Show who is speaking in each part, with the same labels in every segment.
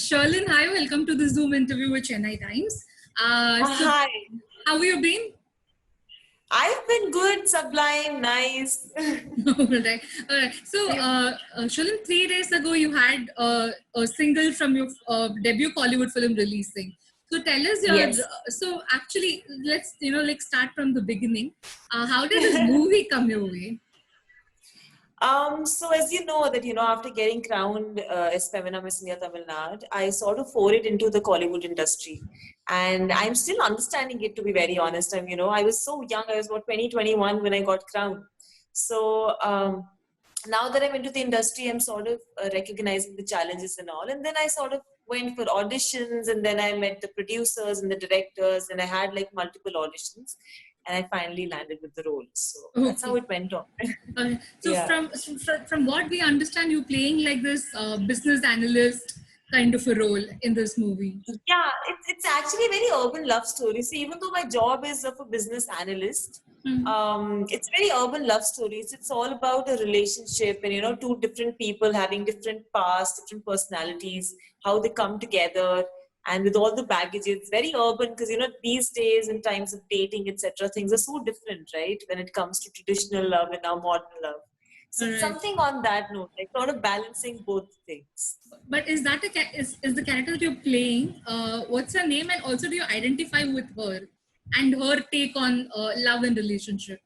Speaker 1: Sherlyn, hi, welcome to the Zoom interview with Chennai Times. So,
Speaker 2: Hi,
Speaker 1: how have you been?
Speaker 2: I've been good, sublime, nice.
Speaker 1: Alright, alright. So, Sherlyn, 3 days ago, you had a single from your debut Hollywood film releasing. So, tell us your.
Speaker 2: Yes.
Speaker 1: So, actually, let's start from the beginning. How did this movie come your way?
Speaker 2: So as you know that, after getting crowned as Femina Miss India Tamil Nadu, I sort of forayed into the Kollywood industry. And I'm still understanding it, to be very honest. I was so young. I was about 2021 when I got crowned. So now that I'm into the industry, I'm sort of recognizing the challenges and all. And then I sort of went for auditions, and then I met the producers and the directors, and I had like multiple auditions. And I finally landed with the role. So that's how
Speaker 1: Okay.
Speaker 2: it went on.
Speaker 1: So
Speaker 2: Yeah.
Speaker 1: from what we understand, you playing like this business analyst kind of a role in this movie.
Speaker 2: Yeah, it's actually a very urban love story. See, even though my job is of a business analyst, it's very urban love stories. It's all about a relationship and, two different people having different pasts, different personalities, how they come together. And with all the baggage, it's very urban because, these days in times of dating, etc., things are so different, right? When it comes to traditional love and now modern love. So
Speaker 1: All
Speaker 2: it's
Speaker 1: right.
Speaker 2: something on that note, like sort of balancing both things.
Speaker 1: But is that is the character that you're playing? What's her name, and also do you identify with her and her take on love and relationship?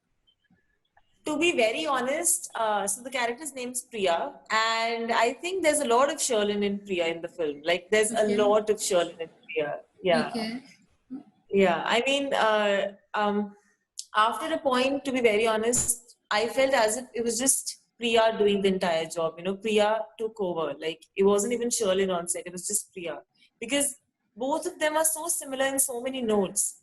Speaker 2: To be very honest, so the character's name's Priya, and I think there's a lot of Sherlyn in Priya in the film. Like, there's a
Speaker 1: Okay.
Speaker 2: lot of Sherlyn in Priya. Yeah,
Speaker 1: Okay.
Speaker 2: yeah. I mean, after a point, to be very honest, I felt as if it was just Priya doing the entire job. Priya took over. Like, it wasn't even Sherlyn on set; it was just Priya, because both of them are so similar in so many notes.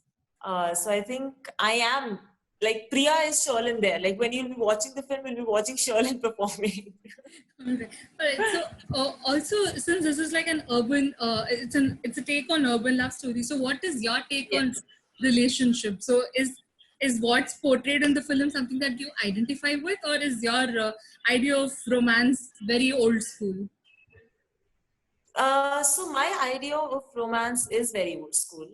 Speaker 2: So I think I am like Priya is Sherlyn there. Like when you'll be watching the film, you'll be watching Sherlyn performing.
Speaker 1: Alright. Alright. So also, since this is like an urban, it's a take on urban love story. So what is your take on
Speaker 2: Yes.
Speaker 1: relationship? So is what's portrayed in the film something that you identify with, or is your idea of romance very old school?
Speaker 2: So my idea of romance is very old school.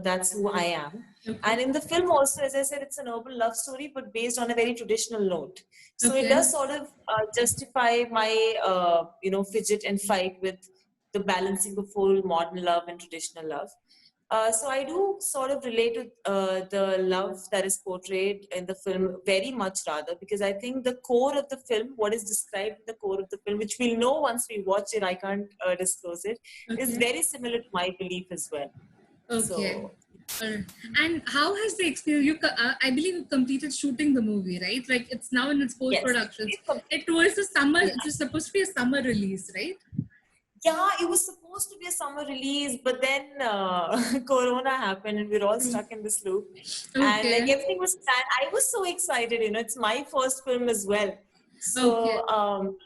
Speaker 2: That's who I am.
Speaker 1: Okay.
Speaker 2: And in the film also, as I said, it's an urban love story, but based on a very traditional note. So it
Speaker 1: Okay.
Speaker 2: does sort of justify my, fidget and fight with the balancing of full modern love and traditional love. So I do sort of relate to the love that is portrayed in the film very much rather, because I think the core of the film, what is described in the core of the film, which we'll know once we watch it, I can't disclose it, is
Speaker 1: Okay.
Speaker 2: very similar to my belief as well.
Speaker 1: Okay.
Speaker 2: So
Speaker 1: And how has the experience? I believe you completed shooting the movie, right? Like it's now in its post
Speaker 2: yes,
Speaker 1: productions. It was the summer.
Speaker 2: yeah.
Speaker 1: It was supposed to be a summer release, right?
Speaker 2: Yeah, it was supposed to be a summer release, but then Corona happened and we're all stuck in this loop. And like
Speaker 1: Okay.
Speaker 2: everything was planned. I was so excited, it's my first film as well.
Speaker 1: Okay.
Speaker 2: So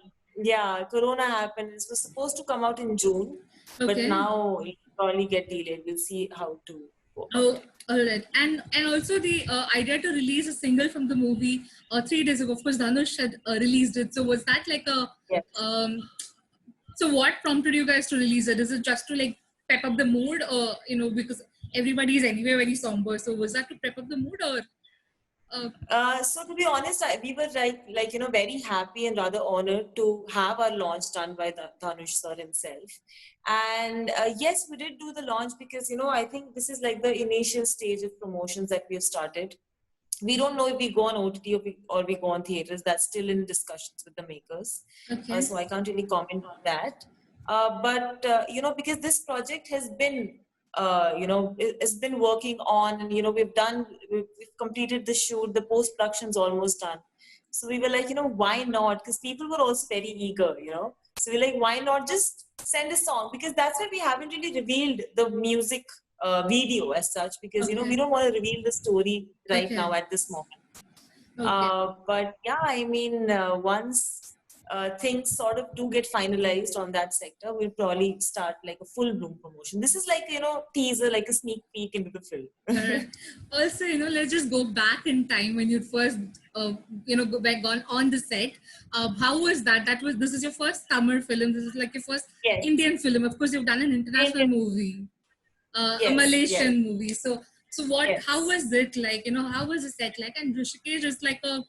Speaker 2: yeah, Corona happened. It was supposed to come out in June, but
Speaker 1: Okay.
Speaker 2: now it will probably get delayed. We'll see how to go about
Speaker 1: Oh,
Speaker 2: it.
Speaker 1: all right. And also the idea to release a single from the movie 3 days ago. Of course, Dhanush had released it. So was that like a
Speaker 2: Yes.
Speaker 1: so what prompted you guys to release it? Is it just to like pep up the mood, or because everybody is anyway very somber? So was that to pep up the mood, or
Speaker 2: So to be honest, we were very happy and rather honored to have our launch done by Dhanush sir himself. And yes, we did do the launch because I think this is like the initial stage of promotions that we have started. We don't know if we go on OTT or we go on theaters. That's still in discussions with the makers.
Speaker 1: okay?
Speaker 2: So I can't really comment on that. But because this project has been, it's been working on, and we've completed the shoot, the post production's almost done. So we were like, why not? Because people were also very eager. So we're like, why not just send a song? Because that's why we haven't really revealed the music video as such, because we
Speaker 1: Okay.
Speaker 2: don't want to reveal the story right now
Speaker 1: Okay.
Speaker 2: at this moment.
Speaker 1: Okay.
Speaker 2: But yeah, I mean, once things sort of do get finalized on that sector, we'll probably start like a full bloom promotion. This is like teaser, like a sneak peek into the film.
Speaker 1: Alright. Also, let's just go back in time when you first gone on the set. How was that? This is your first Tamil film. This is like your first
Speaker 2: Yes.
Speaker 1: Indian film. Of course, you've done an international
Speaker 2: Indian.
Speaker 1: movie, a
Speaker 2: Yes. Yes.
Speaker 1: Malaysian movie. So what? How
Speaker 2: Yes.
Speaker 1: was it like? How was the set like? And Rishikesh is like a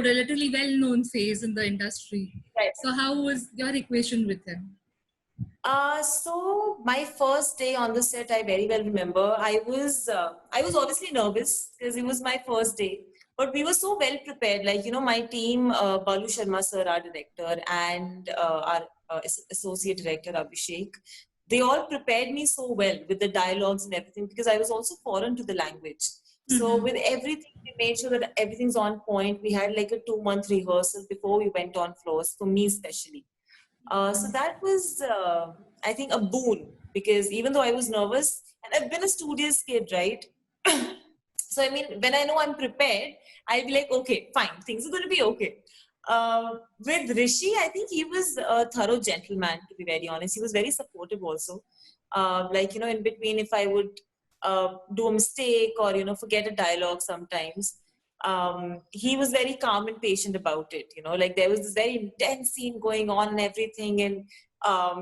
Speaker 1: relatively well-known face in the industry.
Speaker 2: Right.
Speaker 1: So how was your equation with him?
Speaker 2: So my first day on the set, I very well remember. I was obviously nervous because it was my first day, but we were so well prepared. Like my team, Balu Sharma sir, our director, and our associate director Abhishek, they all prepared me so well with the dialogues and everything because I was also foreign to the language. So with everything, we made sure that everything's on point. We had like a 2-month rehearsal before we went on floors, for me especially. So that was, I think, a boon because even though I was nervous, and I've been a studious kid, right? So, I mean, when I know I'm prepared, I'll be like, okay, fine, things are going to be okay. With Rishi, I think he was a thorough gentleman, to be very honest. He was very supportive also. In between, if I would do a mistake or, forget a dialogue sometimes, he was very calm and patient about it. Like there was this very intense scene going on and everything. And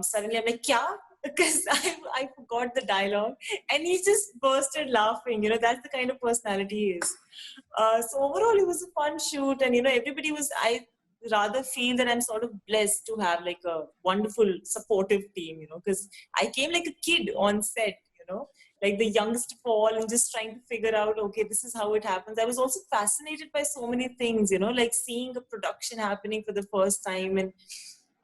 Speaker 2: suddenly I'm like, kya? Because I forgot the dialogue. And he just bursted laughing. That's the kind of personality he is. So overall, it was a fun shoot. And, I rather feel that I'm sort of blessed to have like a wonderful supportive team, because I came like a kid on set, like the youngest of all and just trying to figure out, okay, this is how it happens. I was also fascinated by so many things, like seeing a production happening for the first time and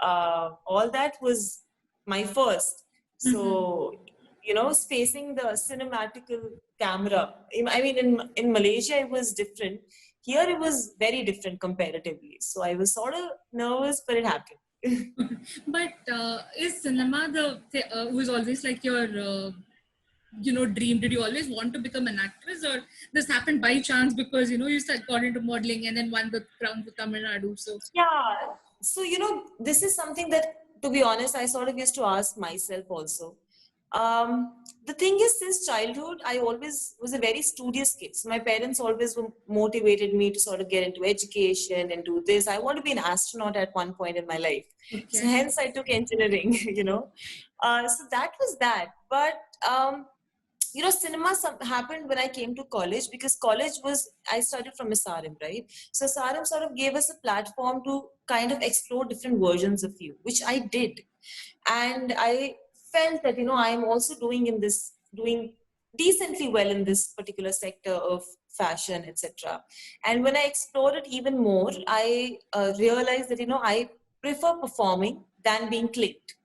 Speaker 2: all that was my first. So, spacing the cinematical camera. I mean, in Malaysia, it was different. Here, it was very different comparatively. So I was sort of nervous, but it happened.
Speaker 1: But is cinema was always like your dream? Did you always want to become an actress, or this happened by chance because you got into modeling and then won the crown for Tamil Nadu? So
Speaker 2: Yeah. So, this is something that, to be honest, I sort of used to ask myself also. The thing is, since childhood, I always was a very studious kid. So my parents always motivated me to sort of get into education and do this. I want to be an astronaut at one point in my life. Okay. So hence I took engineering, So that was that. But, cinema happened when I came to college because I studied from SRM, right? So SRM sort of gave us a platform to kind of explore different versions of you, which I did. And I felt that, I'm also doing decently well in this particular sector of fashion, etc. And when I explored it even more, I realized that, I prefer performing than being clicked.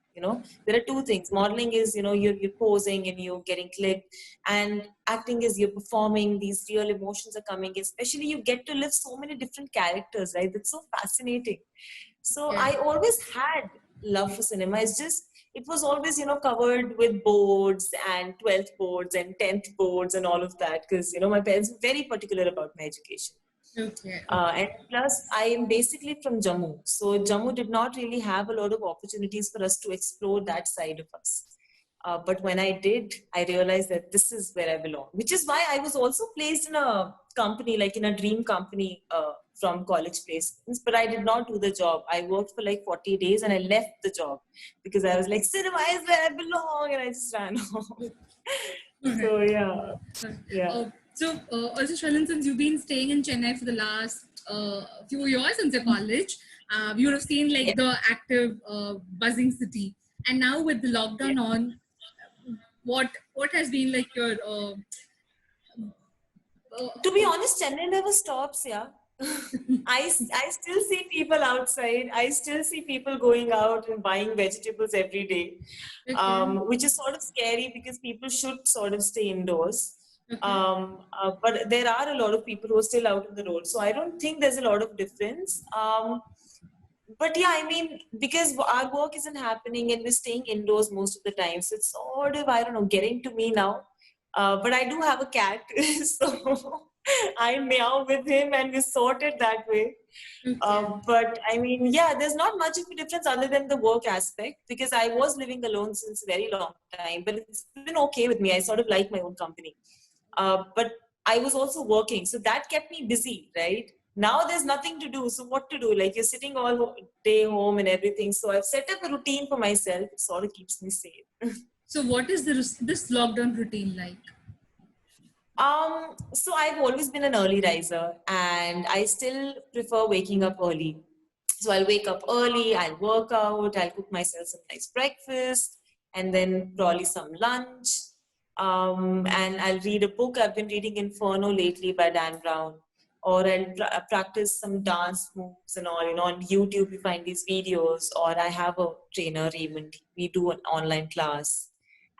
Speaker 2: There are two things. Modeling is, you're posing and you're getting clicked, and acting is you're performing, these real emotions are coming, especially you get to live so many different characters, right? That's so fascinating. So I always had love for cinema. It's just, it was always, covered with boards and 12th boards and 10th boards and all of that. Because, my parents were very particular about my education.
Speaker 1: Okay.
Speaker 2: And plus, I am basically from Jammu. So Jammu did not really have a lot of opportunities for us to explore that side of us. But when I did, I realized that this is where I belong, which is why I was also placed in a company, like in a dream company from college placements. But I did not do the job. I worked for like 40 days and I left the job because I was like, cinema is where I belong. And I just ran off. So, yeah. Yeah.
Speaker 1: Also, Shalan, since you've been staying in Chennai for the last few years since your college, you would have seen like the active, buzzing city. And now with the lockdown on, what has been like your?
Speaker 2: To be honest, Chennai never stops. Yeah. I still see people outside. I still see people going out and buying vegetables every day, which is sort of scary because people should sort of stay indoors. But there are a lot of people who are still out on the road. So I don't think there's a lot of difference. But yeah, I mean, because our work isn't happening and we're staying indoors most of the time. So it's sort of, I don't know, getting to me now. But I do have a cat. So I meow with him and we sort it that way. But I mean, yeah, there's not much of a difference other than the work aspect because I was living alone since a very long time, but it's been okay with me. I sort of like my own company. But I was also working. So that kept me busy, right? Now there's nothing to do. So what to do? Like you're sitting all day home and everything. So I've set up a routine for myself. It sort of keeps me safe.
Speaker 1: So what is this lockdown routine like?
Speaker 2: So I've always been an early riser and I still prefer waking up early. So I'll wake up early, I'll work out, I'll cook myself some nice breakfast and then probably some lunch. And I'll read a book. I've been reading Inferno lately by Dan Brown. Or I'll practice some dance moves and all. On YouTube, you find these videos. Or I have a trainer, Raymond. We do an online class.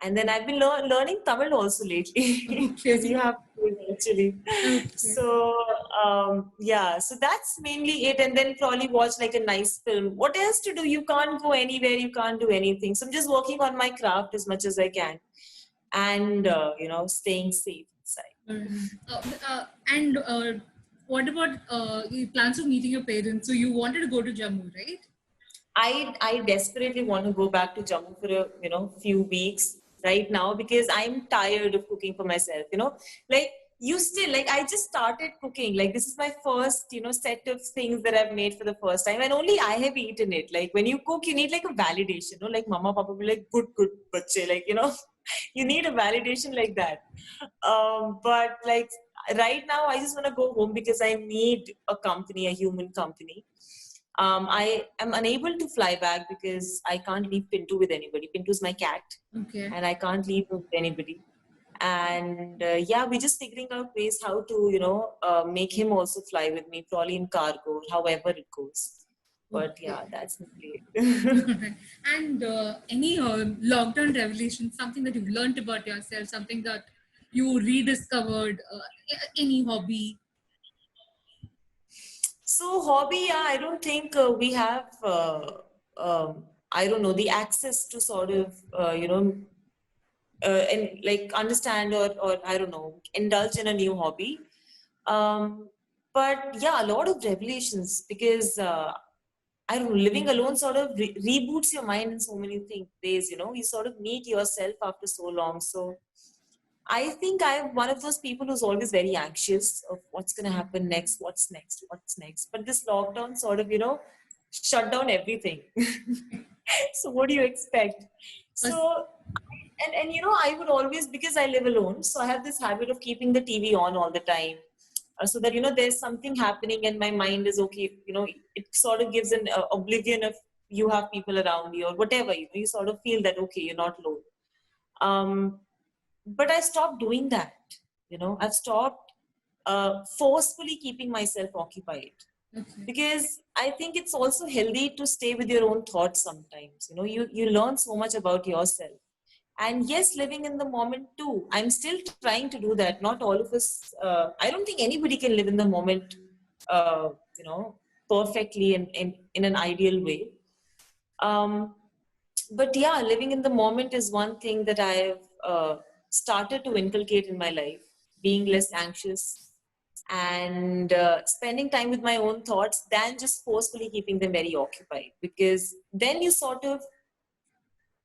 Speaker 2: And then I've been learning Tamil also lately because you have to actually.
Speaker 1: Okay.
Speaker 2: So so that's mainly it. And then probably watch like a nice film. What else to do? You can't go anywhere. You can't do anything. So I'm just working on my craft as much as I can, and staying safe inside.
Speaker 1: And what about plans of meeting your parents? So you wanted to go to Jammu, right?
Speaker 2: I desperately want to go back to Jammu for a few weeks right now because I'm tired of cooking for myself. Like you still like I just started cooking. Like this is my first set of things that I've made for the first time, and only I have eaten it. Like when you cook, you need like a validation. Like mama, papa will be like good, bache. Like you need a validation like that. But like right now, I just want to go home because I need a company, a human company. I am unable to fly back because I can't leave Pintu with anybody. Pintu's my cat,
Speaker 1: Okay.
Speaker 2: and I can't leave with anybody. And we're just figuring out ways how to, make him also fly with me, probably in cargo, however it goes. But yeah, that's it.
Speaker 1: And any lockdown revelation, something that you've learned about yourself, something that you rediscovered, any hobby?
Speaker 2: So hobby, I don't think we have, I don't know, the access to sort of, and like understand or I don't know, indulge in a new hobby. But yeah, a lot of revelations because I don't know, living alone sort of reboots your mind in so many ways. You sort of meet yourself after so long. So I think I'm one of those people who's always very anxious of what's going to happen next, what's next, what's next. But this lockdown sort of, shut down everything. So what do you expect? So, and I would always, because I live alone, so I have this habit of keeping the TV on all the time. So that, there's something happening and my mind is okay. It sort of gives an oblivion of you have people around you or whatever, you sort of feel that, okay, you're not alone. But I stopped doing that. I've stopped forcefully keeping myself occupied.
Speaker 1: Okay.
Speaker 2: Because I think it's also healthy to stay with your own thoughts sometimes. You learn so much about yourself. And yes, living in the moment too. I'm still trying to do that. Not all of us, I don't think anybody can live in the moment, perfectly and in an ideal way. But yeah, living in the moment is one thing that I've started to inculcate in my life, being less anxious and spending time with my own thoughts than just forcefully keeping them very occupied. Because then you sort of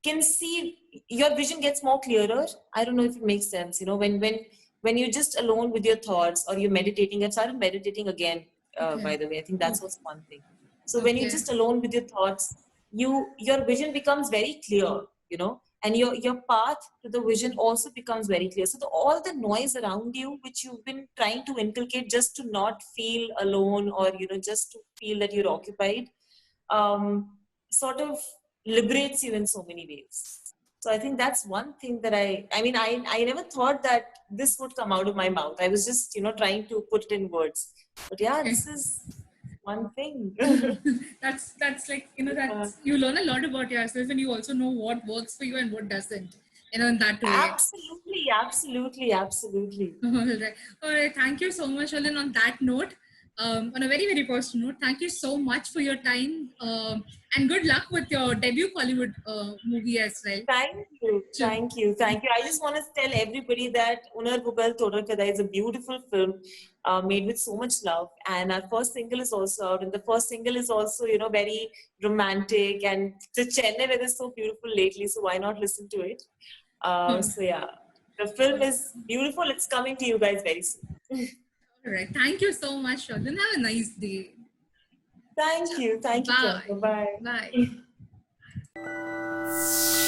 Speaker 2: can see your vision gets more clearer. I don't know if it makes sense. When you're just alone with your thoughts or you're meditating, I've started meditating again, by the way. I think that's also one thing. So when you're just alone with your thoughts, your vision becomes very clear, and your path to the vision also becomes very clear. So all the noise around you, which you've been trying to inculcate just to not feel alone or, just to feel that you're occupied, sort of liberates you in so many ways. So I think that's one thing that I never thought that this would come out of my mouth. I was just, trying to put it in words. But yeah, this is one thing.
Speaker 1: that's like, you learn a lot about yourself and you also know what works for you and what doesn't, in that way.
Speaker 2: Absolutely.
Speaker 1: All right. Thank you so much, Alan. On that note, on a very, very personal note, thank you so much for your time, and good luck with your debut Bollywood movie as well.
Speaker 2: Thank you. I just want to tell everybody that Unar Bugal Todar Kada is a beautiful film made with so much love, and our first single is also out, and the first single is also, very romantic, and the Chennai weather is so beautiful lately, so why not listen to it? So yeah, the film is beautiful. It's coming to you guys very soon.
Speaker 1: Correct. Thank you so much, Shalin. Have a nice day.
Speaker 2: Thank you. Thank you,
Speaker 1: Bye.
Speaker 2: Priyanka. Bye.
Speaker 1: Bye.